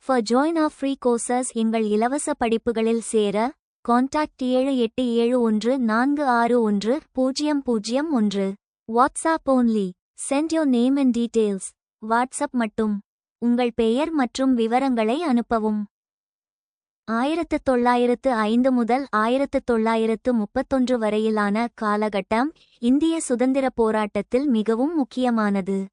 For join our free courses எங்கள் இலவச படிப்புகளில் சேர contact 7871461001. WhatsApp only. Send your name and details. WhatsApp மட்டும். உங்கள் பெயர் மற்றும் விவரங்களை அனுப்பவும். 1905 முதல் 1931 வரையிலான காலகட்டம் இந்திய சுதந்திரப் போராட்டத்தில் மிகவும் முக்கியமானது.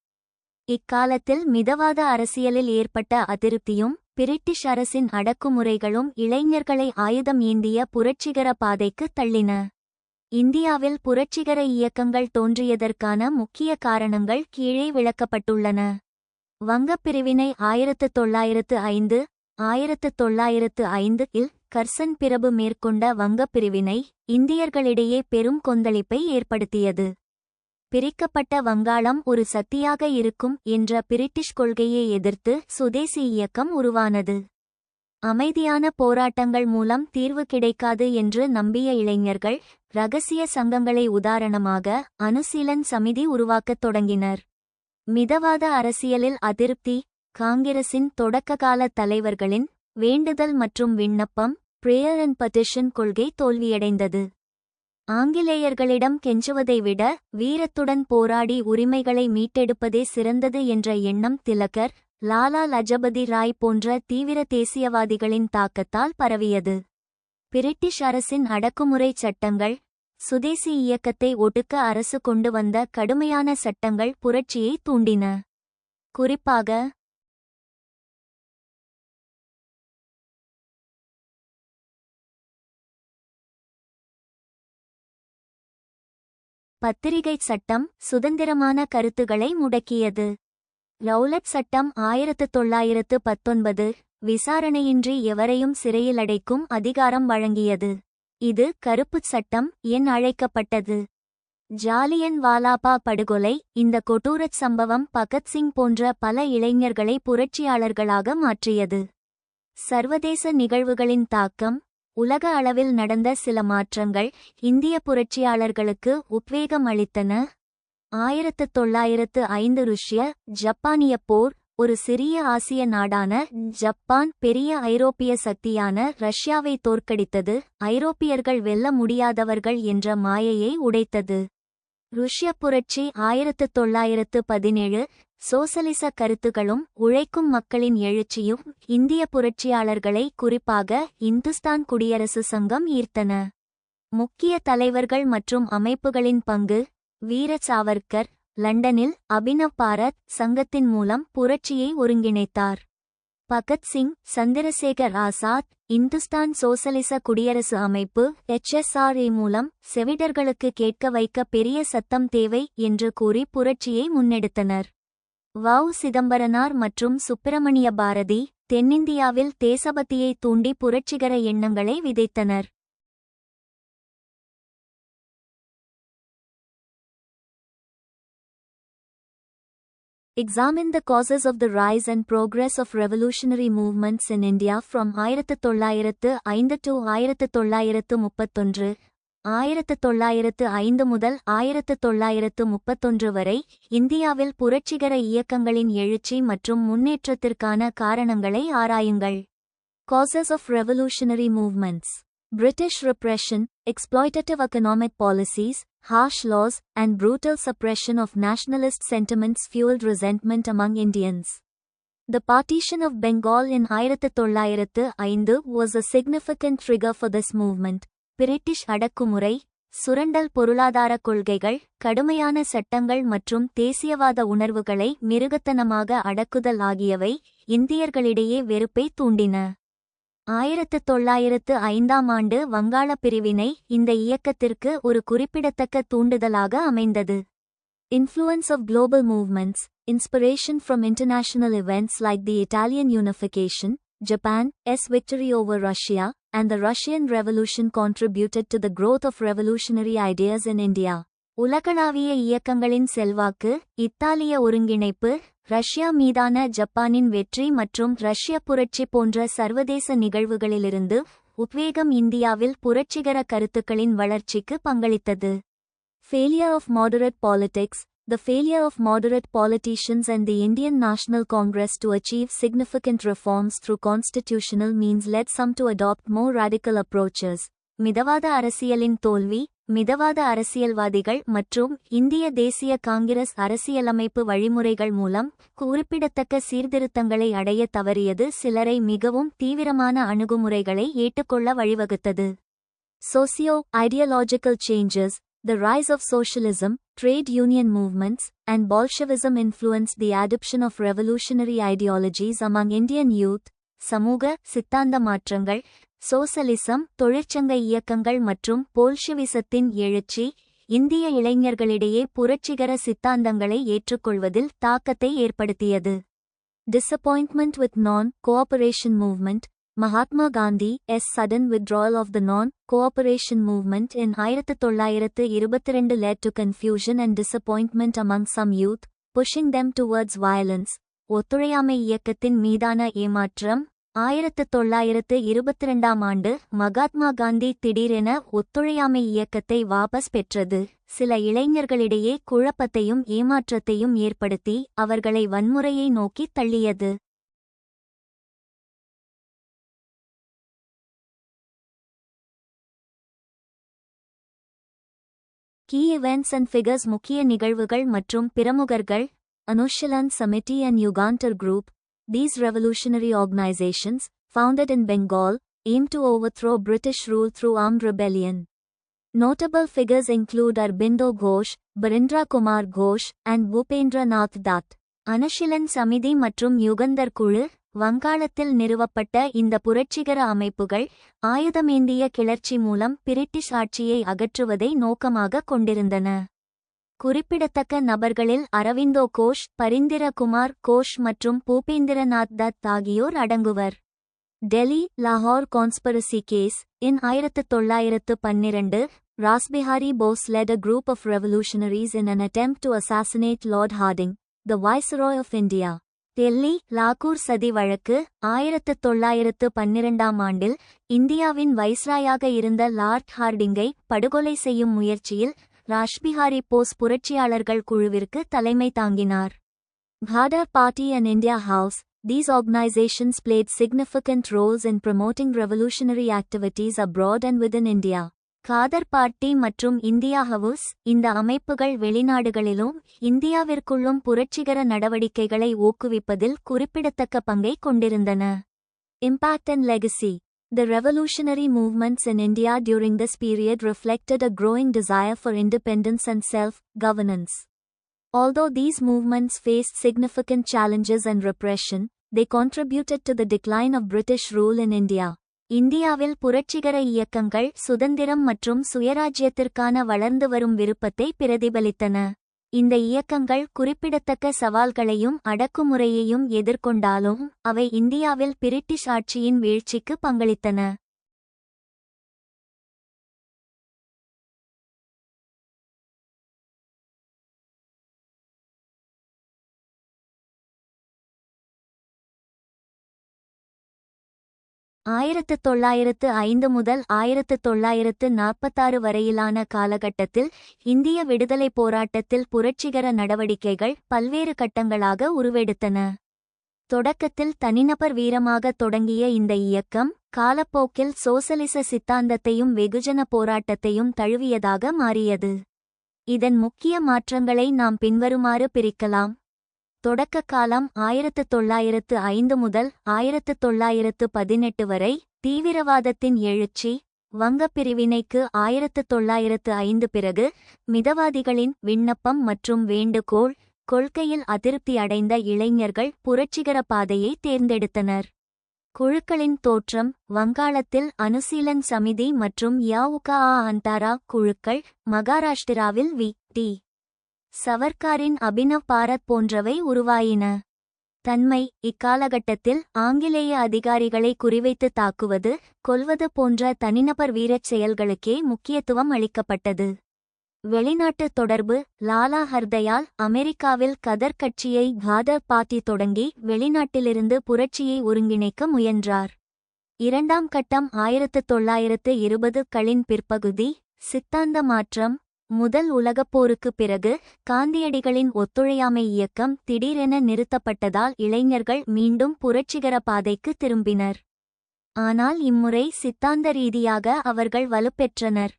இக்காலத்தில் மிதவாத அரசியலில் ஏற்பட்ட அதிருப்தியும் பிரிட்டிஷ் அரசின் அடக்குமுறைகளும் இளைஞர்களை ஆயுதம் ஏந்திய புரட்சிகர பாதைக்கு தள்ளின. இந்தியாவில் புரட்சிகர இயக்கங்கள் தோன்றியதற்கான முக்கிய காரணங்கள் கீழே விளக்கப்பட்டுள்ளன. வங்கப் பிரிவினை 1905. 1905 இல் கர்சன் பிரபு மேற்கொண்ட வங்கப் பிரிவினை இந்தியர்களிடையே பெரும் கொந்தளிப்பை ஏற்படுத்தியது. பிரிக்கப்பட்ட வங்காளம் ஒரு சக்தியாக இருக்கும் என்ற பிரிட்டிஷ் கொள்கையை எதிர்த்து சுதேசி இயக்கம் உருவானது. அமைதியான போராட்டங்கள் மூலம் தீர்வு கிடைக்காது என்று நம்பிய இளைஞர்கள் இரகசிய சங்கங்களை உதாரணமாக அனுசீலன் சமிதி உருவாக்கத் தொடங்கினர். மிதவாத அரசியலில் அதிருப்தி, காங்கிரசின் தொடக்ககால தலைவர்களின் வேண்டுதல் மற்றும் விண்ணப்பம் பிரேயர் அண்ட் பெட்டிஷன் கொள்கை தோல்வியடைந்தது. ஆங்கிலேயர்களிடம் கெஞ்சுவதை விட வீரத்துடன் போராடி உரிமைகளை மீட்டெடுப்பதே சிறந்தது என்ற எண்ணம் திலகர், லாலா லஜபதி ராய் போன்ற தீவிர தேசியவாதிகளின் தாக்கத்தால் பரவியது. பிரிட்டிஷ் அரசின் அடக்குமுறை சட்டங்கள், சுதேசி இயக்கத்தை ஒடுக்க அரசு கொண்டு வந்த கடுமையான சட்டங்கள் புரட்சியை தூண்டின. குறிப்பாக பத்திரிகைச் சட்டம் சுதந்திரமான கருத்துகளை முடக்கியது. ரௌலட் சட்டம் 1919 விசாரணையின்றி எவரையும் சிறையில் அடைக்கும் அதிகாரம் வழங்கியது. இது கருப்புச் சட்டம் என் அழைக்கப்பட்டது. ஜாலியன் வாலாபாக் படுகொலை. இந்த கொடூரச் சம்பவம் பகத்சிங் போன்ற பல இளைஞர்களை புரட்சியாளர்களாக மாற்றியது. சர்வதேச நிகழ்வுகளின் தாக்கம். உலக அளவில் நடந்த சில மாற்றங்கள் இந்திய புரட்சியாளர்களுக்கு உத்வேகம் அளித்தன. 1905 ருஷ்ய ஜப்பானிய போர். ஒரு சிறிய ஆசிய நாடான ஜப்பான் பெரிய ஐரோப்பிய சக்தியான ரஷ்யாவை தோற்கடித்தது. ஐரோப்பியர்கள் வெல்ல முடியாதவர்கள் என்ற மாயையை உடைத்தது. ருஷ்ய புரட்சி 1917. சோசலிச கருத்துகளும் உழைக்கும் மக்களின் எழுச்சியும் இந்திய புரட்சியாளர்களை குறிப்பாக இந்துஸ்தான் குடியரசு சங்கம் ஈர்த்தன. முக்கிய தலைவர்கள் மற்றும் அமைப்புகளின் பங்கு. வீர சாவர்கர் லண்டனில் அபினவ் பாரத் சங்கத்தின் மூலம் புரட்சியை ஒருங்கிணைத்தார். பகத்சிங், சந்திரசேகர் ஆசாத் இந்துஸ்தான் சோசலிச குடியரசு அமைப்பு HSRA மூலம் செவிடர்களுக்கு கேட்க வைக்க பெரிய சத்தம் தேவை என்று கூறி புரட்சியை முன்னெடுத்தனர். சிதம்பரனார் மற்றும் சுப்பிரமணிய பாரதி தென்னிந்தியாவில் தேசபக்தியை தூண்டி புரட்சிகர எண்ணங்களை விதைத்தனர். Examine the causes of the rise and progress of revolutionary movements in India from 1905 to 1931. 1905 முதல் 1931 வரை இந்தியாவில் புரட்சிகர இயக்கங்களின் எழுச்சி மற்றும் முன்னேற்றத்திற்கான காரணங்களை ஆராயுங்கள். Causes of revolutionary movements. British repression, exploitative economic policies, harsh laws, and brutal suppression of nationalist sentiments fueled resentment among Indians. The partition of Bengal in 1905 was a significant trigger for this movement. British அடக்குமுறை, சுரண்டல், பொருளாதார கொள்கைகள், கடுமையான சட்டங்கள் மற்றும் தேசியவாத உணர்வுகளை மிருகத்தனமாக அடக்குதல் ஆகியவை இந்தியர்களிடையே வெறுப்பை தூண்டின. 1905ஆம் ஆண்டு வங்காள பிரிவினை இந்த இயக்கத்திற்கு ஒரு குறிப்பிடத்தக்க தூண்டுதலாக அமைந்தது. Influence of global movements. Inspiration from international events like the Italian unification, Japan's victory over Russia, and the Russian Revolution contributed to the growth of revolutionary ideas in India. உலகளாவிய இயக்கங்களின் செல்வாக்கு, இத்தாலிய ஒருங்கிணைப்பு, ரஷ்யா மீதான ஜப்பானின் வெற்றி மற்றும் ரஷ்ய புரட்சி போன்ற சர்வதேச நிகழ்வுகளிலிருந்து உத்வேகம் இந்தியாவில் புரட்சிகர கருத்துக்களின் வளர்ச்சிக்கு பங்களித்தது. Failure of moderate politics. The failure of moderate politicians and the Indian National Congress to achieve significant reforms through constitutional means led some to adopt more radical approaches. மிதவாத அரசியலின் தோல்வி, மிதவாத அரசியல்வாதிகள் மற்றும் இந்திய தேசிய காங்கிரஸ் அரசியலமைப்பு வழிமுறைகள் மூலம் குறிப்பிடத்தக்க சீர்திருத்தங்களை அடைய தவறியது சிலரை மிகவும் தீவிரமான அணுகுமுறைகளை ஏற்றுக்கொள்ள வழிவகுத்தது. Socio-ideological changes, the rise of socialism, trade union movements, and Bolshevism influenced the adoption of revolutionary ideologies among Indian youth. சமூக சித்தாந்த மாற்றங்கள், சோசலிசம், தொழிற்சங்க இயக்கங்கள் மற்றும் போல்ஷெவிசத்தின் எழுச்சி இந்திய இளைஞர்களிடையே புரட்சிகர சித்தாந்தங்களை ஏற்றுக்கொள்வதில் தாக்கத்தை ஏற்படுத்தியது. Disappointment with non-cooperation movement. Mahatma Gandhi's sudden withdrawal of the non-cooperation movement in 1922 led to confusion and disappointment among some youth, pushing them towards violence. ஒத்துழையாமை இயக்கத்தின் மீதான ஏமாற்றம். 1922 ஆண்டு மகாத்மா காந்தி திடீரென ஒத்துழையாமை இயக்கத்தை வாபஸ் பெற்றது சில இளைஞர்களிடையே குழப்பத்தையும் ஏமாற்றத்தையும் ஏற்படுத்தி அவர்களை வன்முறையை நோக்கி தள்ளியது. Key events and figures. முக்கிய நிகழ்வுகள் மற்றும் பிரமுகர்கள். Anushilan Samiti and Yugantar Group. These revolutionary organizations, founded in Bengal, aim to overthrow British rule through armed rebellion. Notable figures include Aurobindo Ghosh, Barindra Kumar Ghosh, and Bhupendra Nath Dutt. Anushilan Samiti மற்றும் யுகந்தர் குழு. வங்காளத்தில் நிறுவப்பட்ட இந்த புரட்சிகர அமைப்புகள் ஆயுதமேந்திய கிளர்ச்சி மூலம் British ஆட்சியை அகற்றுவதை நோக்கமாக கொண்டிருந்தன. குறிப்பிடத்தக்க நபர்களில் அரவிந்தோ கோஷ், பரிந்திர குமார் கோஷ் மற்றும் பூபேந்திரநாத் தத் ஆகியோர் அடங்குவர். டெல்லி லாகோர் conspiracy case. In 1912, Rasbihari Bose led a group of revolutionaries in an attempt to assassinate Lord Hardinge, the Viceroy of India. Delhi லாகூர் சதி வழக்கு. 1912 இந்தியாவின் வைஸ்ராயாக இருந்த லார்ட் ஹார்டிங்கை படுகொலை செய்யும் முயற்சியில் ராஷ்பிஹாரி போஸ் புரட்சியாளர்கள் குழுவிற்கு தலைமை தாங்கினார். Ghadar Party and India House. These organizations played significant roles in promoting revolutionary activities abroad and within India. Ghadar party மற்றும் இந்தியா ஹவுஸ். இந்த அமைப்புகள் வெளிநாடுகளிலும் இந்தியாவிற்குள்ளும் புரட்சிகர நடவடிக்கைகளை ஊக்குவிப்பதில் குறிப்பிடத்தக்க பங்கை கொண்டிருந்தன. Impact and legacy. The revolutionary movements in India during this period reflected a growing desire for independence and self-governance. Although these movements faced significant challenges and repression, they contributed to the decline of British rule in India. இந்தியாவில் புரட்சிகர இயக்கங்கள் சுதந்திரம் மற்றும் சுயராஜ்யத்திற்கான வளர்ந்து வரும் விருப்பத்தை பிரதிபலித்தன. இந்த இயக்கங்கள் குறிப்பிடத்தக்க சவால்களையும் அடக்குமுறையையும் எதிர்கொண்டாலும் அவை இந்தியாவில் பிரிட்டிஷ் ஆட்சியின் வீழ்ச்சிக்கு பங்களித்தன. ஆயிரத்து 1905 முதல் 1946 வரையிலான காலகட்டத்தில் இந்திய விடுதலைப் போராட்டத்தில் புரட்சிகர நடவடிக்கைகள் பல்வேறு கட்டங்களாக உருவெடுத்தன. தொடக்கத்தில் தனிநபர் வீரமாக தொடங்கிய இந்த இயக்கம் காலப்போக்கில் சோசலிச சித்தாந்தத்தையும் வெகுஜன போராட்டத்தையும் தழுவியதாக மாறியது. இதன் முக்கிய மாற்றங்களை நாம் பின்வருமாறு பிரிக்கலாம். தொடக்க காலம் 1905 முதல் 1918 வரை. தீவிரவாதத்தின் எழுச்சி. வங்கப் பிரிவினைக்கு 1905 பிறகு மிதவாதிகளின் விண்ணப்பம் மற்றும் வேண்டுகோள். கொள்கையில் அதிருப்தி அடைந்த இளைஞர்கள் புரட்சிகர பாதையை தேர்ந்தெடுத்தனர். குழுக்களின் தோற்றம். வங்காளத்தில் அனுசீலன் சமிதி மற்றும் யாவுகா அந்தாரா குழுக்கள். மகாராஷ்டிராவில் வி.டி. சவர்க்காரின் அபினவ் பாரத் போன்றவை உருவாயின. தன்மை. இக்காலகட்டத்தில் ஆங்கிலேய அதிகாரிகளை குறிவைத்து தாக்குவது, கொல்வது போன்ற தனிநபர் வீரச் செயல்களுக்கே முக்கியத்துவம் அளிக்கப்பட்டது. வெளிநாட்டு தொடர்பு. லாலா ஹர்தயால் அமெரிக்காவில் கதர் கட்சியை காதர் பார்ட்டி தொடங்கி வெளிநாட்டிலிருந்து புரட்சியை ஒருங்கிணைக்க முயன்றார். இரண்டாம் கட்டம் 1920களின் பிற்பகுதி. சித்தாந்த மாற்றம். முதல் உலகப் போருக்குப் பிறகு காந்தியடிகளின் ஒத்துழையாமை இயக்கம் திடீரென நிறுத்தப்பட்டதால் இளைஞர்கள் மீண்டும் புரட்சிகர பாதைக்கு திரும்பினர். ஆனால் இம்முறை சித்தாந்த ரீதியாக அவர்கள் வலுப்பெற்றனர்.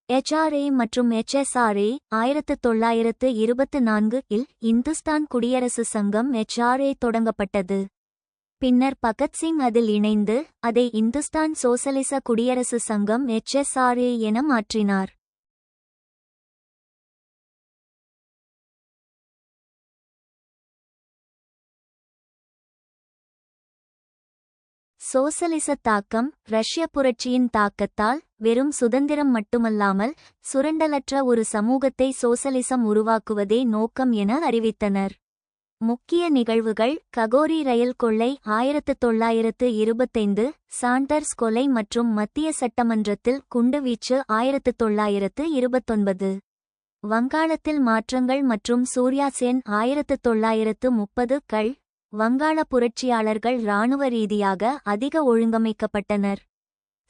HRA மற்றும் HSRA 1924 இல் இந்துஸ்தான் குடியரசு சங்கம் HRA தொடங்கப்பட்டது. பின்னர் பகத்சிங் அதில் இணைந்து அதை இந்துஸ்தான் சோசலிச குடியரசு சங்கம் HSRA என மாற்றினார். சோசலிச தாக்கம் ரஷ்ய புரட்சியின் தாக்கத்தால் வெறும் சுதந்திரம் மட்டுமல்லாமல் சுரண்டலற்ற ஒரு சமூகத்தை சோசலிசம் உருவாக்குவதே நோக்கம் என அறிவித்தனர். முக்கிய நிகழ்வுகள் ககோரி ரயில் கொள்ளை 1925, சாண்டர்ஸ் கொலை மற்றும் மத்திய சட்டமன்றத்தில் குண்டுவீச்சு 1929. வங்காளத்தில் மாற்றங்கள் மற்றும் சூர்யா சென் 1930கள். வங்காள புரட்சியாளர்கள் இராணுவ ரீதியாக அதிக ஒழுங்கமைக்கப்பட்டனர்.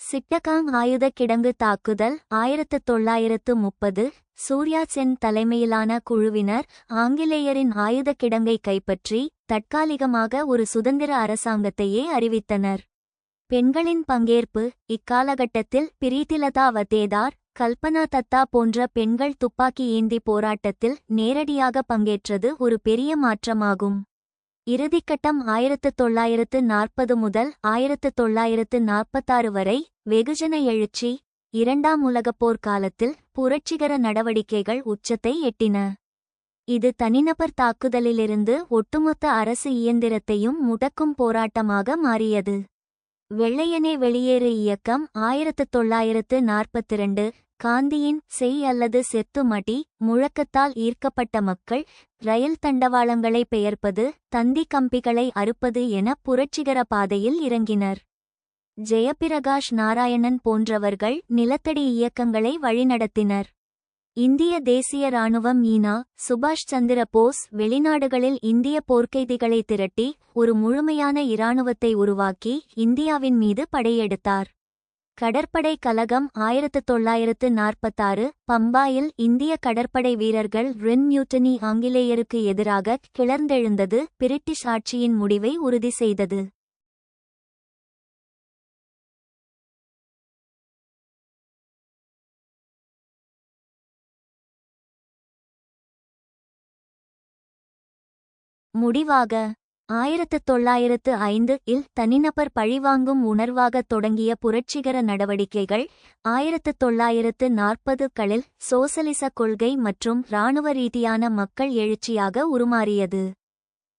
சிட்டகாங் ஆயுத கிடங்கு தாக்குதல் 1930. சூர்யா சென் தலைமையிலான குழுவினர் ஆங்கிலேயரின் ஆயுத கிடங்கை கைப்பற்றி தற்காலிகமாக ஒரு சுதந்திர அரசாங்கத்தையே அறிவித்தனர். பெண்களின் பங்கேற்பு இக்காலகட்டத்தில் பிரீத்திலதா வதேதார், கல்பனா தத்தா போன்ற பெண்கள் துப்பாக்கி ஏந்தி போராட்டத்தில் நேரடியாக பங்கேற்றது ஒரு பெரிய மாற்றமாகும். இறுதிக்கட்டம் 1940 முதல் 1946 வரை வெகுஜன எழுச்சி. இரண்டாம் உலகப் போர் காலத்தில் புரட்சிகர நடவடிக்கைகள் உச்சத்தை எட்டின. இது தனிநபர் தாக்குதலிலிருந்து ஒட்டுமொத்த அரசு இயந்திரத்தையும் முடக்கும் போராட்டமாக மாறியது. வெள்ளையனே வெளியேறு இயக்கம் 1942. காந்தியின் செய் அல்லது செத்து மடி முழக்கத்தால் ஈர்க்கப்பட்ட மக்கள் ரயில் தண்டவாளங்களை பெயர்ப்பது, தந்தி கம்பிகளை அறுப்பது என புரட்சிகர பாதையில் இறங்கினர். ஜெயபிரகாஷ் நாராயணன் போன்றவர்கள் நிலத்தடி இயக்கங்களை வழிநடத்தினர். இந்திய தேசிய இராணுவம் ஈனா சுபாஷ் சந்திர போஸ் வெளிநாடுகளில் இந்திய போர்க்கைதிகளை திரட்டி ஒரு முழுமையான இராணுவத்தை உருவாக்கி இந்தியாவின் மீது படையெடுத்தார். கடற்படை கலகம் 1946. பம்பாயில் இந்திய கடற்படை வீரர்கள் ரின் மியூட்டனி ஆங்கிலேயருக்கு எதிராக கிளர்ந்தெழுந்தது பிரிட்டிஷ் ஆட்சியின் முடிவை உறுதி செய்தது. முடிவாக 1905 இல் தனிநபர் பழிவாங்கும் உணர்வாகத் தொடங்கிய புரட்சிகர நடவடிக்கைகள் 1940களில் சோசலிச கொள்கை மற்றும் இராணுவ ரீதியான மக்கள் எழுச்சியாக உருமாறியது.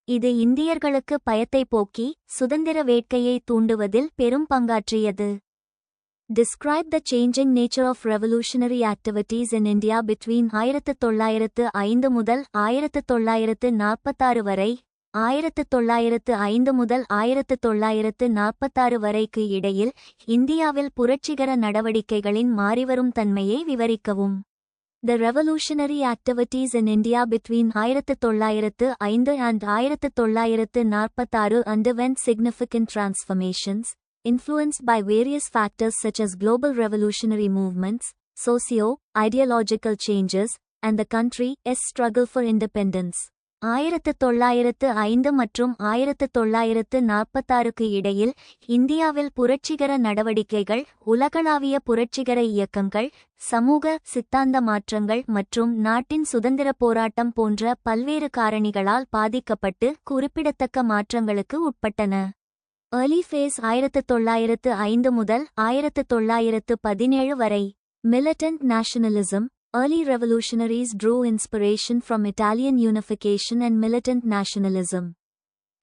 இது இந்தியர்களுக்கு பயத்தை போக்கி சுதந்திர வேட்கையை தூண்டுவதில் பெரும் பங்காற்றியது. Describe the changing nature of revolutionary activities in India between 1905 முதல் 1946 வரை. 1905 முதல் 1946 வரைக்கு இடையில் இந்தியாவில் புரட்சிகர நடவடிக்கைகளின் மாறிவரும் தன்மையை விவரிக்கவும். The revolutionary activities in India between 1905 and 1946 underwent significant transformations, influenced by various factors such as global revolutionary movements, socio-ideological changes, and the country's struggle for independence. 1905 மற்றும் 1946க்கு இடையில் இந்தியாவில் புரட்சிகர நடவடிக்கைகள் உலகளாவிய புரட்சிகர இயக்கங்கள், சமூக சித்தாந்த மாற்றங்கள் மற்றும் நாட்டின் சுதந்திர போராட்டம் போன்ற பல்வேறு காரணிகளால் பாதிக்கப்பட்டு குறிப்பிடத்தக்க மாற்றங்களுக்கு உட்பட்டன. Early phase 1905 முதல் 1917 வரை. Militant nationalism. Early revolutionaries drew inspiration from Italian unification and militant nationalism.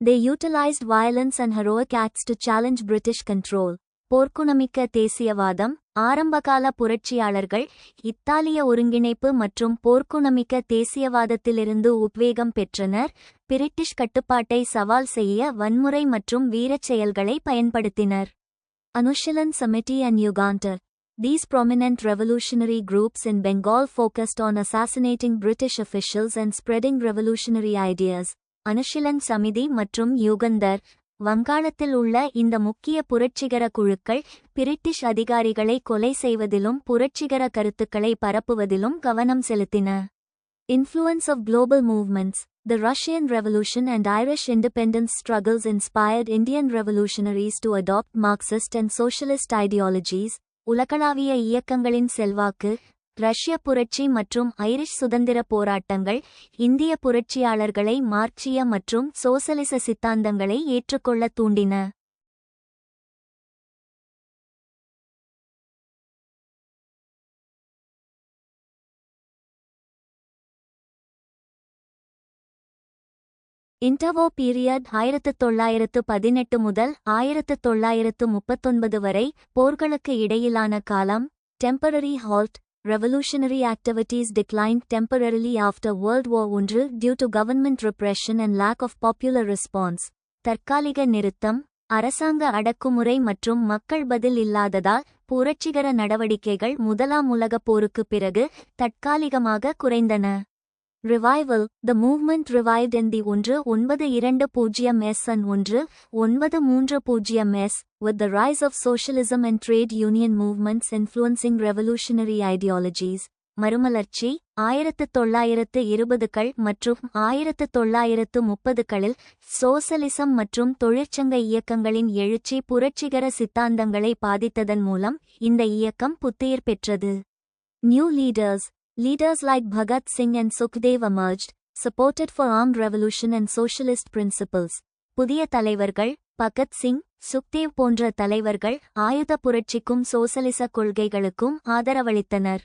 They utilized violence and heroic acts to challenge British control. போர்க்குணமிக்க தேசியவாதம். ஆரம்பகால புரட்சியாளர்கள் இத்தாலிய ஒருங்கிணைப்பு மற்றும் போர்க்குணமிக்க தேசியவாதத்திலிருந்து உத்வேகம் பெற்றனர். பிரிட்டிஷ் கட்டுப்பாட்டை சவால் செய்ய வன்முறை மற்றும் வீரச் செயல்களை பயன்படுத்தினர். அனுஷிலன் Samithi and Uganda. These prominent revolutionary groups in Bengal focused on assassinating British officials and spreading revolutionary ideas. அனுஷிலன் Samithi மற்றும் யுகந்தர் வங்காளத்தில் உள்ள இந்த முக்கிய புரட்சிகர குழுக்கள் பிரிட்டிஷ் அதிகாரிகளை கொலை செய்வதிலும் புரட்சிகர கருத்துக்களை பரப்புவதிலும் கவனம் செலுத்தின. Influence of global movements. The Russian Revolution and Irish independence struggles inspired Indian revolutionaries to adopt Marxist and socialist ideologies. உலகளாவிய இயக்கங்களின் செல்வாக்கு, ரஷ்ய புரட்சி மற்றும் ஐரிஷ் சுதந்திர போராட்டங்கள் இந்திய புரட்சியாளர்களை மார்க்சிய மற்றும் சோசலிச சித்தாந்தங்களை ஏற்றுக்கொள்ள தூண்டின. இன்டர்வோ பீரியட் 1918 முதல் 1939 வரை போர்களுக்கு இடையிலான காலம். Temporary halt. Revolutionary activities declined temporarily after World War I due to government repression and lack of popular response. தற்காலிக நிறுத்தம். அரசாங்க அடக்குமுறை மற்றும் மக்கள் பதில் இல்லாததால் புரட்சிகர நடவடிக்கைகள் முதலாம் உலகப் போருக்குப் பிறகு தற்காலிகமாக குறைந்தன. Revival. The movement revived in the 1920s and 1930s, with the rise of socialism and trade union movements influencing revolutionary ideologies. மறுமலர்ச்சி 1920கள் மற்றும் 1930களில் சோசலிசம் மற்றும் தொழிற்சங்க இயக்கங்களின் எழுச்சி புரட்சிகர சித்தாந்தங்களை பாதித்ததன் மூலம் இந்த இயக்கம் புத்துயிர் பெற்றது. New leaders. Leaders like Bhagat Singh and Sukhdev emerged, supported for armed revolution and socialist principles. புதிய தலைவர்கள் பகத் சிங், சுக்தேவ் போன்ற தலைவர்கள் ஆயுத புரட்சிக்கும் சோசலிச கொள்கைகளுக்கும் ஆதரவளித்தனர்.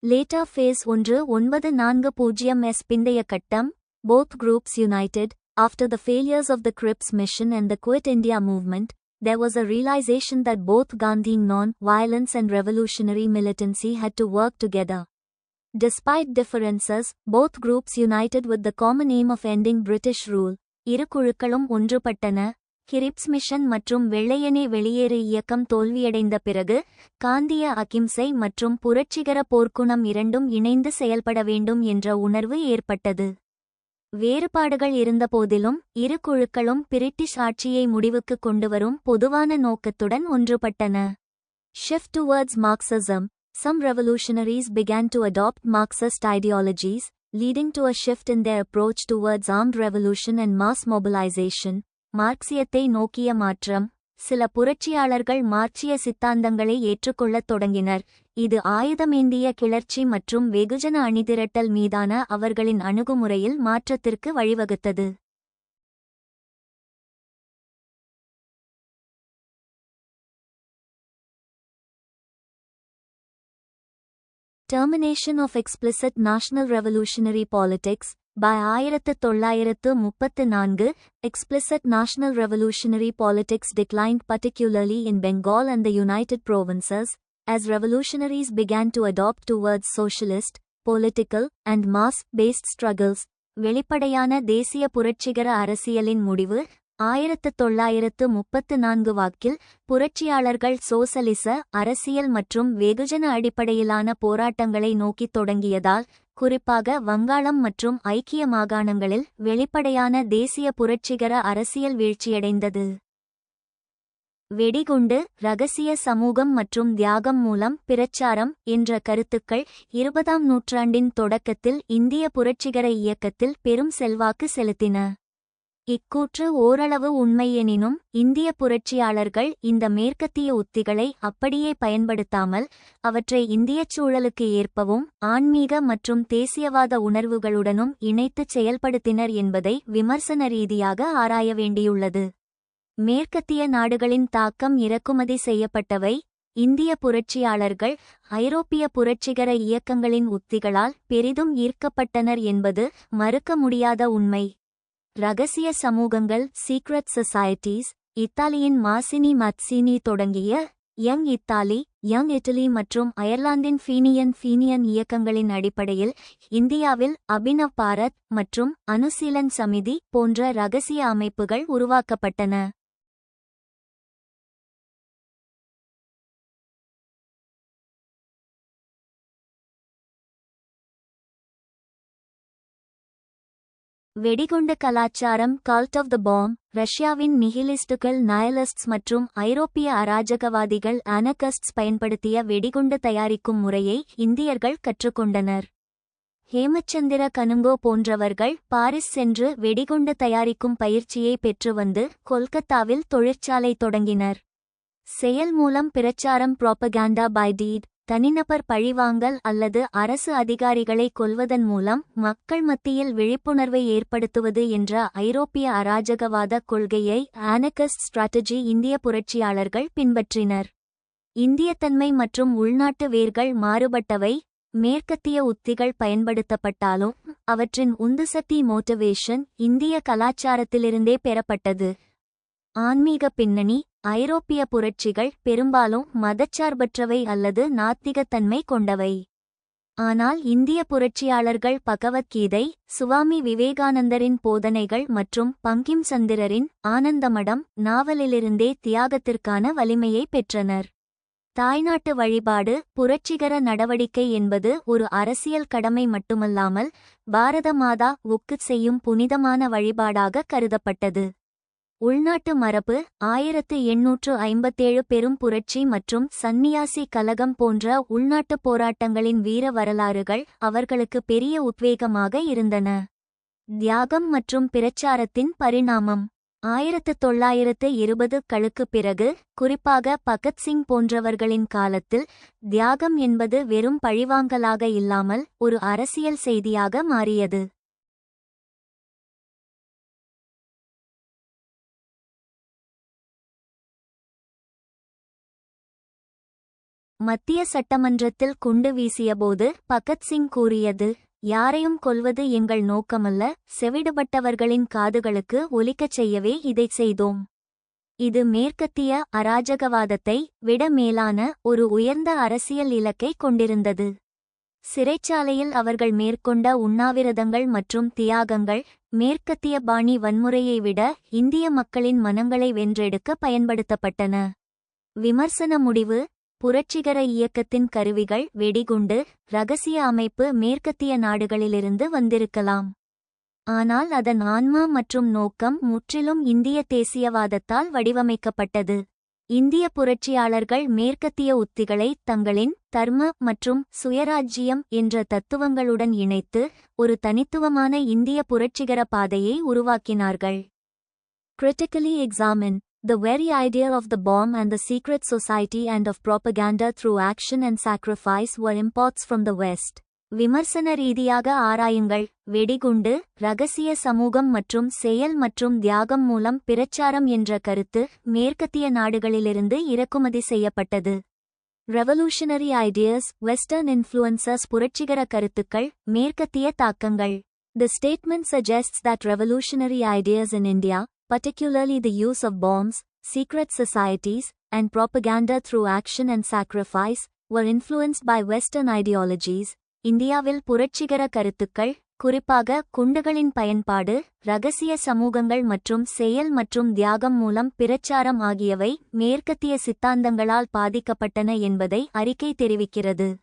Later phase 1940s பிந்தைய கட்டம். Both groups united. After the failures of the Cripps mission and the Quit India movement, there was a realization that both Gandhian non-violence and revolutionary militancy had to work together. Despite differences, both groups united with the common aim of ending British rule. இரு குழுக்களும் ஒன்றுபட்டன. Grips mission மற்றும் வெள்ளையனே வெளியேறு இயக்கம் தோல்வியடைந்த பிறகு காந்திய அகிம்சை மற்றும் புரட்சிகர போர்க்குணம் இரண்டும் இணைந்து செயல்பட வேண்டும் என்ற உணர்வு ஏற்பட்டது. வேறுபாடுகள் இருந்தபோதிலும் இரு குழுக்களும் பிரிட்டிஷ் ஆட்சியை முடிவுக்கு கொண்டுவரும் பொதுவான நோக்கத்துடன் ஒன்றுபட்டன. Shift towards Marxism. Some revolutionaries began to adopt Marxist ideologies, leading to a shift in their approach towards armed revolution and mass mobilization. மார்க்சியத்தை நோக்கிய மாற்றம். சில புரட்சியாளர்கள் மார்க்சிய சித்தாந்தங்களை ஏற்றுக்கொள்ளத் தொடங்கினர். இது ஆயுதமேந்திய கிளர்ச்சி மற்றும் வெகுஜன அணிதிரட்டல் மீதான அவர்களின் அணுகுமுறையில் மாற்றத்திற்கு வழிவகுத்தது. Termination of explicit national revolutionary politics. By 1934, explicit national revolutionary politics declined particularly in Bengal and the United Provinces, as revolutionaries began to adopt towards socialist, political, and mass-based struggles. வெளிப்படையான தேசிய புரட்சிகர அரசியலின் முடிவு 1934 வாக்கில் புரட்சியாளர்கள் சோசலிச அரசியல் மற்றும் வெகுஜன அடிப்படையிலான போராட்டங்களை நோக்கித் தொடங்கியதால், குறிப்பாக வங்காளம் மற்றும் ஐக்கிய மாகாணங்களில் வெளிப்படையான தேசிய புரட்சிகர அரசியல் வீழ்ச்சியடைந்தது. வெடிகுண்டு, இரகசிய சமூகம் மற்றும் தியாகம் மூலம் பிரச்சாரம் என்ற கருத்துக்கள் 20ஆம் நூற்றாண்டின் தொடக்கத்தில் இந்திய புரட்சிகர இயக்கத்தில் பெரும் செல்வாக்கு செலுத்தின. இக்கூற்று ஓரளவு உண்மையெனினும் இந்திய புரட்சியாளர்கள் இந்த மேற்கத்திய உத்திகளை அப்படியே பயன்படுத்தாமல் அவற்றை இந்தியச் சூழலுக்கு ஏற்பவும் ஆன்மீக மற்றும் தேசியவாத உணர்வுகளுடனும் இணைத்துச் செயல்படுத்தினர் என்பதை விமர்சன ரீதியாக ஆராய வேண்டியுள்ளது. மேற்கத்திய நாடுகளின் தாக்கம் இறக்குமதி செய்யப்பட்டவை. இந்திய புரட்சியாளர்கள் ஐரோப்பிய புரட்சிகர இயக்கங்களின் உத்திகளால் பெரிதும் ஈர்க்கப்பட்டனர் என்பது மறுக்க முடியாத உண்மை. இரகசிய சமூகங்கள் சீக்ரெட் சொசைட்டீஸ். இத்தாலியின் மாசினி மத்சினி தொடங்கிய யங் இத்தாலி மற்றும் அயர்லாந்தின் ஃபீனியன் இயக்கங்களின் அடிப்படையில் இந்தியாவில் அபினவ் பாரத் மற்றும் அனுசீலன் சமிதி போன்ற இரகசிய அமைப்புகள் உருவாக்கப்பட்டன. வெடிகுண்டு கலாச்சாரம் கல்ட் ஆஃப் த பாம். ரஷ்யாவின் நிஹிலிஸ்டுகள் நயலிஸ்ட்ஸ் மற்றும் ஐரோப்பிய அராஜகவாதிகள் அனகஸ்ட்ஸ் பயன்படுத்திய வெடிகுண்டு தயாரிக்கும் முறையை இந்தியர்கள் கற்றுக்கொண்டனர். ஹேமச்சந்திர கனுங்கோ போன்றவர்கள் பாரிஸ் சென்று வெடிகுண்டு தயாரிக்கும் பயிற்சியை பெற்று வந்து கொல்கத்தாவில் தொழிற்சாலை தொடங்கினர். செயல் மூலம் பிரச்சாரம் புரோபகாண்டா பை டீட். தனிநபர் பழிவாங்கல் அல்லது அரசு அதிகாரிகளை கொல்வதன் மூலம் மக்கள் மத்தியில் விழிப்புணர்வை ஏற்படுத்துவது என்ற ஐரோப்பிய அராஜகவாத கொள்கையை ஆனகஸ்ட் ஸ்ட்ராட்டஜி இந்திய புரட்சியாளர்கள் பின்பற்றினர். இந்தியத்தன்மை மற்றும் உள்நாட்டு வேர்கள் மாறுபட்டவை. மேற்கத்திய உத்திகள் பயன்படுத்தப்பட்டாலும் அவற்றின் உந்துசக்தி மோட்டிவேஷன் இந்திய கலாச்சாரத்திலிருந்தே பெறப்பட்டது. ஆன்மீக பின்னணி. ஐரோப்பிய புரட்சிகள் பெரும்பாலும் மதச்சார்பற்றவை அல்லது நாத்திகத்தன்மை கொண்டவை. ஆனால் இந்திய புரட்சியாளர்கள் பகவத்கீதை, சுவாமி விவேகானந்தரின் போதனைகள் மற்றும் பங்கிம் சந்திரரின் ஆனந்தமடம் நாவலிலிருந்தே தியாகத்திற்கான வலிமையை பெற்றனர். தாய்நாட்டு வழிபாடு. புரட்சிகர நடவடிக்கை என்பது ஒரு அரசியல் கடமை மட்டுமல்லாமல் பாரத மாதா வுக்கு செய்யும் புனிதமான வழிபாடாக கருதப்பட்டது. உள்நாட்டு மரபு. 1857 பெரும் புரட்சி மற்றும் சந்நியாசி கலகம் போன்ற உள்நாட்டுப் போராட்டங்களின் வீர வரலாறுகள் அவர்களுக்கு பெரிய உத்வேகமாக இருந்தன. தியாகம் மற்றும் பிரச்சாரத்தின் பரிணாமம். 1920களுக்கு பிறகு, குறிப்பாக பகத்சிங் போன்றவர்களின் காலத்தில், தியாகம் என்பது வெறும் பழிவாங்கலாக இல்லாமல் ஒரு அரசியல் செய்தியாக மாறியது. மத்திய சட்டமன்றத்தில் குண்டு வீசியபோது பகத்சிங் கூறியது, யாரையும் கொல்வது எங்கள் நோக்கமல்ல, செவிடுபட்டவர்களின் காதுகளுக்கு ஒலிக்கச் செய்யவே இதைச் செய்தோம். இது மேற்கத்திய அராஜகவாதத்தை விட மேலான ஒரு உயர்ந்த அரசியல் இலக்கை கொண்டிருந்தது. சிறைச்சாலையில் அவர்கள் மேற்கொண்ட உண்ணாவிரதங்கள் மற்றும் தியாகங்கள் மேற்கத்திய பாணி வன்முறையை விட இந்திய மக்களின் மனங்களை வென்றெடுக்க பயன்படுத்தப்பட்டன. விமர்சன முடிவு. புரட்சிகர இயக்கத்தின் கருவிகள் வெடிகுண்டு, இரகசிய அமைப்பு மேற்கத்திய நாடுகளிலிருந்து வந்திருக்கலாம். ஆனால் அதன் ஆன்மா மற்றும் நோக்கம் முற்றிலும் இந்திய தேசியவாதத்தால் வடிவமைக்கப்பட்டது. இந்திய புரட்சியாளர்கள் மேற்கத்திய உத்திகளை தங்களின் தர்ம மற்றும் சுயராஜ்யம் என்ற தத்துவங்களுடன் இணைத்து ஒரு தனித்துவமான இந்திய புரட்சிகர பாதையை உருவாக்கினார்கள். Critically examine. The very idea of the bomb and the secret society and of propaganda through action and sacrifice were imports from the West. விமர்சன ரீதியாக ஆராயுங்கள். வெடிகுண்டு, இரகசிய சமூகம் மற்றும் செயல் மற்றும் தியாகம் மூலம் பிரச்சாரம் என்ற கருத்து மேற்கத்திய நாடுகளிலிருந்து இறக்குமதி செய்யப்பட்டது. ரெவல்யூஷனரி ஐடியாஸ், வெஸ்டர்ன் இன்ஃப்ளூயன்சஸ் புரட்சிகர கருத்துக்கள், மேற்கத்திய தாக்கங்கள். The statement suggests that revolutionary ideas in India, particularly the use of bombs, secret societies, and propaganda through action and sacrifice, were influenced by Western ideologies. இந்தியாவில் புரட்சிகர கருத்துக்கள், குறிப்பாக குண்டுகளின் பயன்பாடு, இரகசிய சமூகங்கள் மற்றும் செயல் மற்றும் தியாகம் மூலம் பிரச்சாரம் ஆகியவை மேற்கத்திய சித்தாந்தங்களால் பாதிக்கப்பட்டன என்பதை அறிக்கை தெரிவிக்கிறது.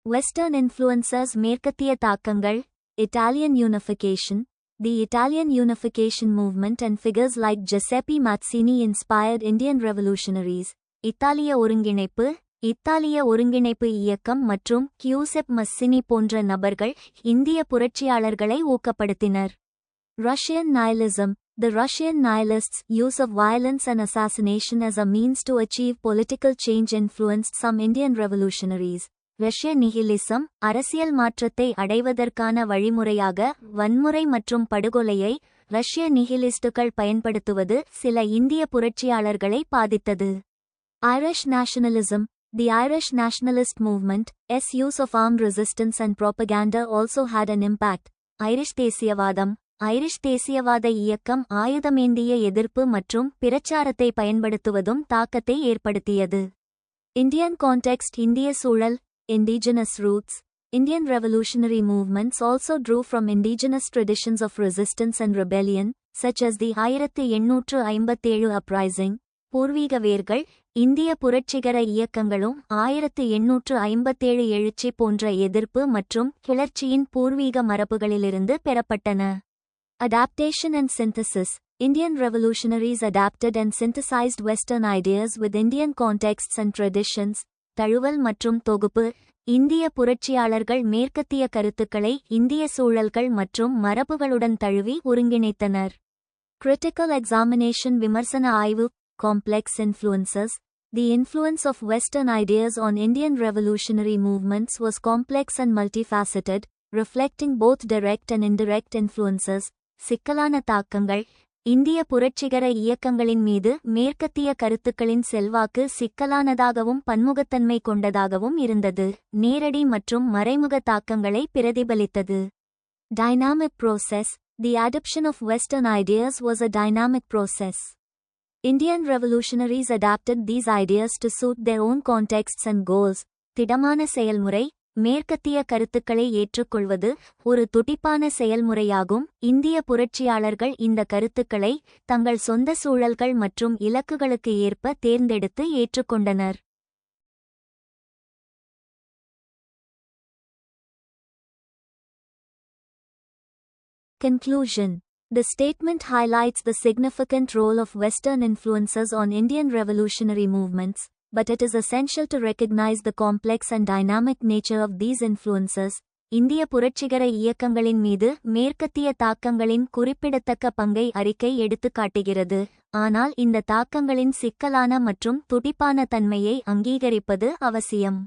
Western influences மேற்கத்திய தாக்கங்கள். Italian unification. The Italian unification movement and figures like Giuseppe Mazzini inspired Indian revolutionaries. இத்தாலிய ஒருங்கிணைப்பு. இத்தாலிய ஒருங்கிணைப்பு இயக்கம் மற்றும் கியூசெப் மஸ்ஸினி போன்ற நபர்கள் இந்திய புரட்சியாளர்களை ஊக்கப்படுத்தினர். Russian nihilism. The Russian nihilists' use of violence and assassination as a means to achieve political change influenced some Indian revolutionaries. ரஷ்ய நிஹிலிசம் அரசியல் மாற்றத்தை அடைவதற்கான வழிமுறையாக வன்முறை மற்றும் படுகொலையை ரஷ்ய நிஹிலிஸ்டுகள் பயன்படுத்துவது சில இந்திய புரட்சியாளர்களை பாதித்தது. Irish nationalism. The Irish nationalist movement's use of armed resistance and propaganda also had an impact. Irish தேசியவாதம். ஐரிஷ் தேசியவாத இயக்கம் ஆயுதமேந்திய எதிர்ப்பு மற்றும் பிரச்சாரத்தை பயன்படுத்துவதும் தாக்கத்தை ஏற்படுத்தியது. Indian context. இந்திய சூழல். Indigenous roots. Indian revolutionary movements also drew from indigenous traditions of resistance and rebellion, such as the 1857 uprising, பூர்வீக வேர்கள் இந்திய புரட்சிகர இயக்கங்களும் 1857 எழுச்சி போன்ற எதிர்ப்பு மற்றும் கிளர்ச்சியின் பூர்வீக மரபுகளிலிருந்து பெறப்பட்டன. Adaptation and synthesis. Indian revolutionaries adapted and synthesized Western ideas with Indian contexts and traditions. தழுவல் மற்றும் தொகுப்பு. இந்திய புரட்சியாளர்கள் மேற்கத்திய கருத்துக்களை இந்திய சூழல்கள் மற்றும் மரபுகளுடன் தழுவி ஒருங்கிணைத்தனர். Critical examination. விமர்சன ஆய்வு. Complex influences. The influence of Western ideas on Indian revolutionary movements was complex and multifaceted, reflecting both direct and indirect influences. சிக்கலான தாக்கங்கள். இந்திய புரட்சிகர இயக்கங்களின் மீது மேற்கத்திய கருத்துக்களின் செல்வாக்கு சிக்கலானதாகவும் பன்முகத்தன்மை கொண்டதாகவும் இருந்தது, நேரடி மற்றும் மறைமுக தாக்கங்களை பிரதிபலித்தது. Dynamic process. The adoption of Western ideas was a dynamic process. Indian revolutionaries adapted these ideas to suit their own contexts and goals. திடமான செயல்முறை. மேற்கத்திய கருத்துக்களை ஏற்றுக்கொள்வது ஒரு துடிப்பான செயல்முறையாகும். இந்திய புரட்சியாளர்கள் இந்த கருத்துக்களை தங்கள் சொந்த சூழல்கள் மற்றும் இலக்குகளுக்கு ஏற்ப தேர்ந்தெடுத்து ஏற்றுக்கொண்டனர். Conclusion. The statement highlights the significant role of Western influences on Indian revolutionary movements, but it is essential to recognize the complex and dynamic nature of these influences. இந்திய புரட்சிகர இயக்கங்களின் மீது மேற்கத்திய தாக்கங்களின் குறிப்பிடத்தக்க பங்கை அறிக்கை எடுத்துக்காட்டுகிறது, ஆனால் இந்த தாக்கங்களின் சிக்கலான மற்றும் துடிப்பான தன்மையை அங்கீகரிப்பது அவசியம்.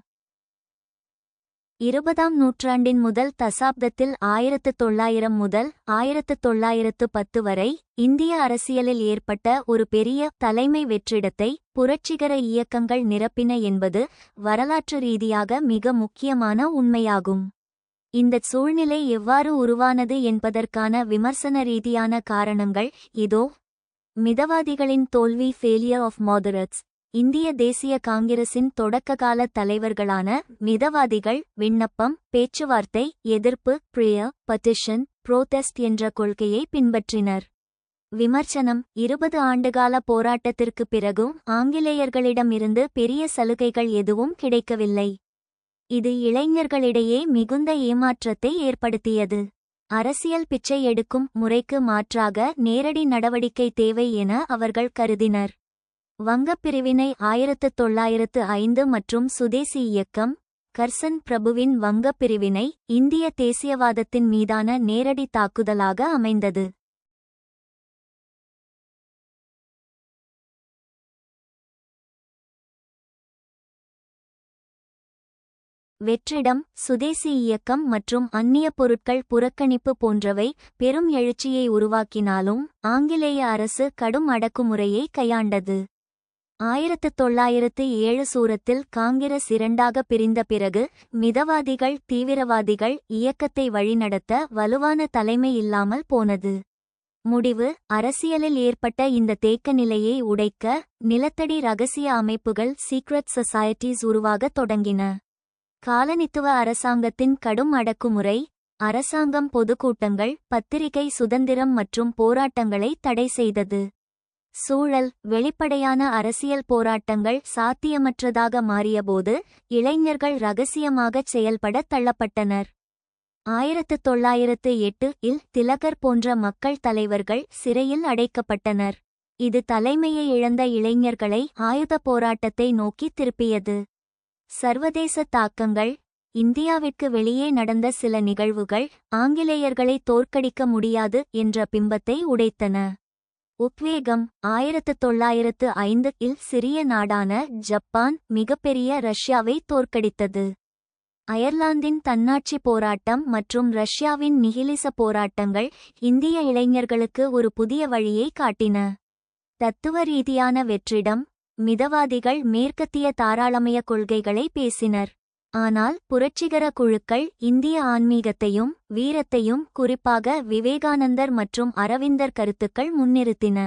20ஆம் நூற்றாண்டின் முதல் தசாப்தத்தில் 1900 முதல் 1910 வரை இந்திய அரசியலில் ஏற்பட்ட ஒரு பெரிய தலைமை வெற்றிடத்தை புரட்சிகர இயக்கங்கள் நிரப்பின என்பது வரலாற்று ரீதியாக மிக முக்கியமான உண்மையாகும். இந்த சூழ்நிலை எவ்வாறு உருவானது என்பதற்கான விமர்சன ரீதியான காரணங்கள் இதோ. மிதவாதிகளின் தோல்வி. Failure of moderates. இந்திய தேசிய காங்கிரசின் தொடக்ககால தலைவர்களான மிதவாதிகள் விண்ணப்பம், பேச்சுவார்த்தை, எதிர்ப்பு, ப்ரேயர், பட்டிஷன், புரோட்டெஸ்ட் என்ற கொள்கையை பின்பற்றினர். விமர்சனம். 20 ஆண்டுகால போராட்டத்திற்கு பிறகும் ஆங்கிலேயர்களிடமிருந்து பெரிய சலுகைகள் எதுவும் கிடைக்கவில்லை. இது இளைஞர்களிடையே மிகுந்த ஏமாற்றத்தை ஏற்படுத்தியது. அரசியல் பிச்சை எடுக்கும் முறைக்கு மாற்றாக நேரடி நடவடிக்கை தேவை என அவர்கள் கருதினர். வங்கப் பிரிவினை 1905 மற்றும் சுதேசி இயக்கம். கர்சன் பிரபுவின் வங்கப் பிரிவினை இந்திய தேசியவாதத்தின் மீதான நேரடி தாக்குதலாக அமைந்தது. வெற்றிடம். சுதேசி இயக்கம் மற்றும் அந்நிய பொருட்கள் புறக்கணிப்பு போன்றவை பெரும் எழுச்சியை உருவாக்கினாலும் ஆங்கிலேய அரசு கடும் அடக்குமுறையை கையாண்டது. 1907 சூரத்தில் காங்கிரஸ் இரண்டாக பிரிந்த பிறகு மிதவாதிகள் தீவிரவாதிகள் இயக்கத்தை வழிநடத்த வலுவான தலைமை இல்லாமல் போனது. முடிவு. அரசியலில் ஏற்பட்ட இந்த தேக்க நிலையை உடைக்க நிலத்தடி இரகசிய அமைப்புகள் சீக்ரெட் சொசைட்டீஸ் உருவாகத் தொடங்கின. காலனித்துவ அரசாங்கத்தின் கடும் அடக்குமுறை. அரசாங்கம் பொதுக்கூட்டங்கள், பத்திரிகை சுதந்திரம் மற்றும் போராட்டங்களை தடை செய்தது. சூழல். வெளிப்படையான அரசியல் போராட்டங்கள் சாத்தியமற்றதாக மாறியபோது இளைஞர்கள் இரகசியமாகச் செயல்பட தள்ளப்பட்டனர். 1908 இல் திலகர் போன்ற மக்கள் தலைவர்கள் சிறையில் அடைக்கப்பட்டனர். இது தலைமையை இழந்த இளைஞர்களை ஆயுத போராட்டத்தை நோக்கி திருப்பியது. சர்வதேச தாக்கங்கள். இந்தியாவிற்கு வெளியே நடந்த சில நிகழ்வுகள் ஆங்கிலேயர்களை தோற்கடிக்க முடியாது என்ற பிம்பத்தை உடைத்தன. உத்வேகம். 1905 இல் சிறிய நாடான ஜப்பான் மிகப்பெரிய ரஷ்யாவை தோற்கடித்தது. அயர்லாந்தின் தன்னாட்சி போராட்டம் மற்றும் ரஷ்யாவின் நிகிலிச போராட்டங்கள் இந்திய இளைஞர்களுக்கு ஒரு புதிய வழியை காட்டின. தத்துவ ரீதியான வெற்றிடம். மிதவாதிகள் மேற்கத்திய தாராளமய கொள்கைகளை பேசினர், ஆனால் புரட்சிகர குழுக்கள் இந்திய ஆன்மீகத்தையும் வீரத்தையும், குறிப்பாக விவேகானந்தர் மற்றும் அரவிந்தர் கருத்துக்கள் முன்னிறுத்தின.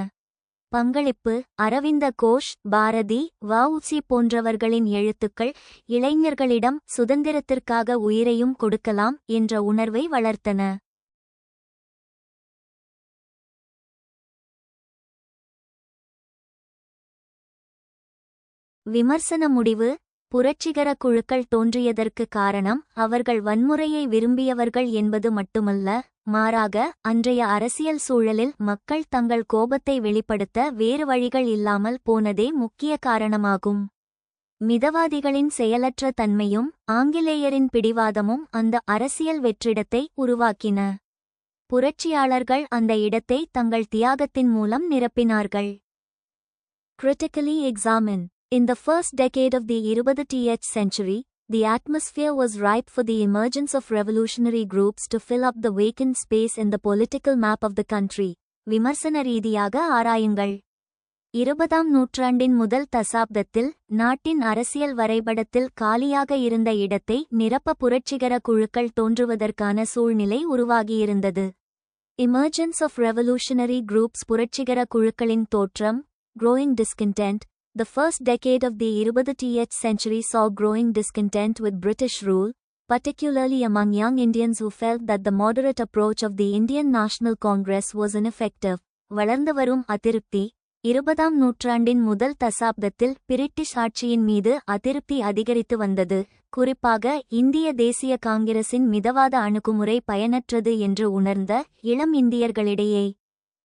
பங்களிப்பு. அரவிந்த கோஷ், பாரதி, வ.உ.சி போன்றவர்களின் எழுத்துக்கள் இளைஞர்களிடம் சுதந்திரத்திற்காக உயிரையும் கொடுக்கலாம் என்ற உணர்வை வளர்த்தன. விமர்சன முடிவு: புரட்சிகர குழுக்கள் தோன்றியதற்கு காரணம் அவர்கள் வன்முறையை விரும்பியவர்கள் என்பது மட்டுமல்ல, மாறாக அன்றைய அரசியல் சூழலில் மக்கள் தங்கள் கோபத்தை வெளிப்படுத்த வேறு வழிகள் இல்லாமல் போனதே முக்கிய காரணமாகும். மிதவாதிகளின் செயலற்ற தன்மையும் ஆங்கிலேயரின் பிடிவாதமும் அந்த அரசியல் வெற்றிடத்தை உருவாக்கின. புரட்சியாளர்கள் அந்த இடத்தை தங்கள் தியாகத்தின் மூலம் நிரப்பினார்கள். Critically examine. In the first decade of the 20th century, the atmosphere was ripe for the emergence of revolutionary groups to fill up the vacant space in the political map of the country. விமர்சன ரீதியாக ஆராயுங்கள். 20ஆம் நூற்றாண்டின் முதல் தசாப்தத்தில் நாட்டின் அரசியல் வரைபடத்தில் காலியாக இருந்த இடத்தை நிரப்ப புரட்சிகர குழுக்கள் தோன்றுவதற்கான சூழ்நிலை உருவாகியிருந்தது. Emergence of revolutionary groups. புரட்சிகர குழுக்களின் தோற்றம். Growing discontent. The first decade of the 20th century saw growing discontent with British rule, particularly among young Indians who felt that the moderate approach of the Indian National Congress was ineffective. வளர்ந்து வரும் அதிருப்தி. 20ஆம் நூற்றாண்டின் முதல் தசாப்தத்தில் British ஆட்சியின் மீது அதிருப்தி அதிகரித்து வந்தது, குறிப்பாக இந்திய தேசிய காங்கிரசின் மிதவாத அணுகுமுறை பயனற்றது என்று உணர்ந்த இளம் இந்தியர்களிடையே.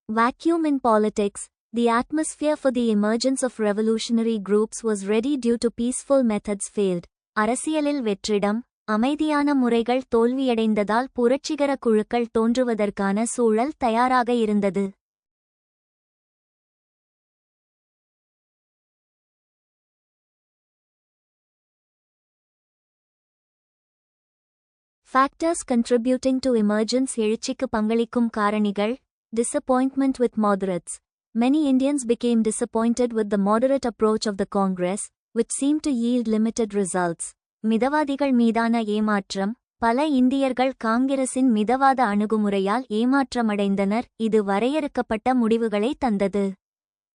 Vacuum in politics. The atmosphere for the emergence of revolutionary groups was ready due to peaceful methods failed. அரசியலில் வெற்றிடம், அமைதியான முறைகள் தோல்வியடைந்ததால் புரட்சிகர குழுக்கள் தோன்றுவதற்கான சூழல் தயாராக இருந்தது. Factors contributing to emergence. எழுச்சிக்கு பங்களிக்கும் காரணிகள். Disappointment with moderates. Many Indians became disappointed with the moderate approach of the Congress, which seemed to yield limited results. மிதவாதிகள் மீதான ஏமாற்றம். பல இந்தியர்கள் காங்கிரசின் மிதவாத அணுகுமுறையால் ஏமாற்றமடைந்தனர், இது வரையறுக்கப்பட்ட முடிவுகளை தந்தது.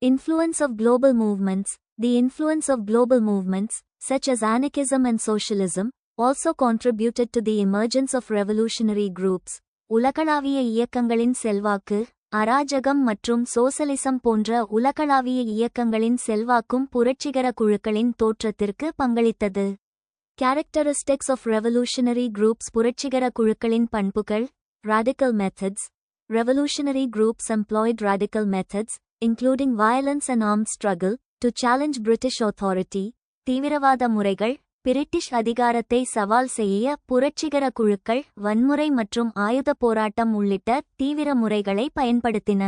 Influence of global movements. The influence of global movements, such as anarchism and socialism, also contributed to the emergence of revolutionary groups. உலகளாவிய இயக்கங்களின் செல்வாக்கு. அராஜகம் மற்றும் சோசலிசம் போன்ற உலகளாவிய இயக்கங்களின் செல்வாக்கும் புரட்சிகர குழுக்களின் தோற்றத்திற்கு பங்களித்தது. Characteristics of revolutionary groups. புரட்சிகர குழுக்களின் பண்புகள். Radical methods. Revolutionary groups employed radical methods, including violence and armed struggle, to challenge British authority. தீவிரவாத முறைகள். பிரிட்டிஷ் அதிகாரத்தை சவால் செய்ய புரட்சிகர குழுக்கள் வன்முறை மற்றும் ஆயுத போராட்டம் உள்ளிட்ட தீவிர முறைகளை பயன்படுத்தின.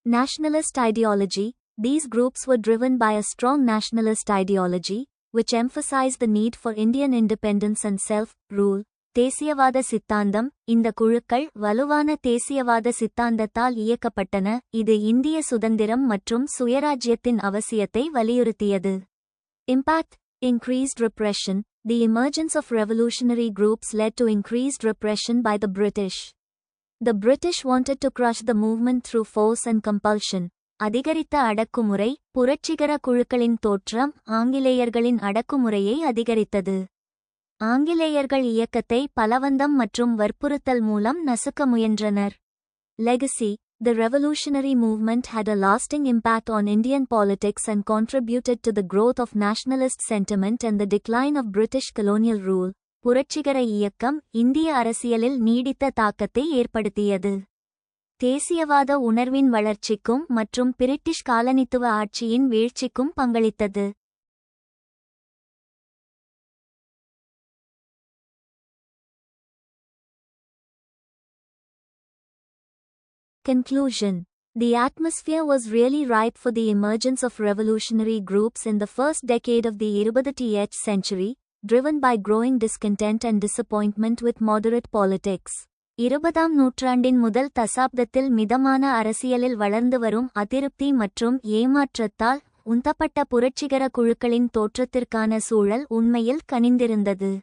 Nationalist ideology. These groups were driven by a strong nationalist ideology, which emphasized the need for Indian independence and self-rule. தேசியவாத சித்தாந்தம். இந்த குழுக்கள் வலுவான தேசியவாத சித்தாந்தத்தால் இயக்கப்பட்டன, இது இந்திய சுதந்திரம் மற்றும் சுயராஜ்யத்தின் அவசியத்தை வலியுறுத்தியது. Impact. Increased repression. The emergence of revolutionary groups led to increased repression by the British. The British wanted to crush the movement through force and compulsion. அதிகரித்த அடக்குமுறை. புரட்சிகர குழுக்களின் தோற்றம் ஆங்கிலேயர்களின் அடக்குமுறையை அதிகரித்தது. ஆங்கிலேயர்கள் இயக்கத்தை பலவந்தம் மற்றும் வற்புறுத்தல் மூலம் நசுக்க முயன்றனர். Legacy. The revolutionary movement had a lasting impact on Indian politics and contributed to the growth of nationalist sentiment and the decline of British colonial rule. புரட்சிகர இயக்கம் இந்திய அரசியலில் நீடித்த தாக்கத்தை ஏற்படுத்தியது. தேசியவாத உணர்வின் வளர்ச்சிக்கும் மற்றும் பிரிட்டிஷ் காலனித்துவ ஆட்சியின் வீழ்ச்சிக்கும் பங்களித்தது. Conclusion. The atmosphere was really ripe for the emergence of revolutionary groups in the first decade of the 20th century, driven by growing discontent and disappointment with moderate politics. 20ஆம் நூற்றாண்டின் முதல் தசாப்தத்தில் மிதமான அரசியலில் வளர்ந்து வரும் அதிருப்தி மற்றும் ஏமாற்றத்தால் உந்தப்பட்ட புரட்சிகர குழுக்களின் தோற்றத்திற்கான சூழல் உண்மையில் கனிந்திருந்தது.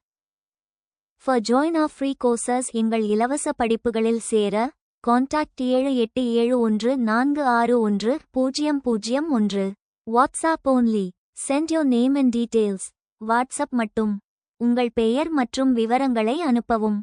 For join our free courses. எங்கள் இலவச படிப்புகளில் சேர contact 7871461001. WhatsApp only. Send your name and details. WhatsApp மட்டும். உங்கள் பெயர் மற்றும் விவரங்களை அனுப்பவும்.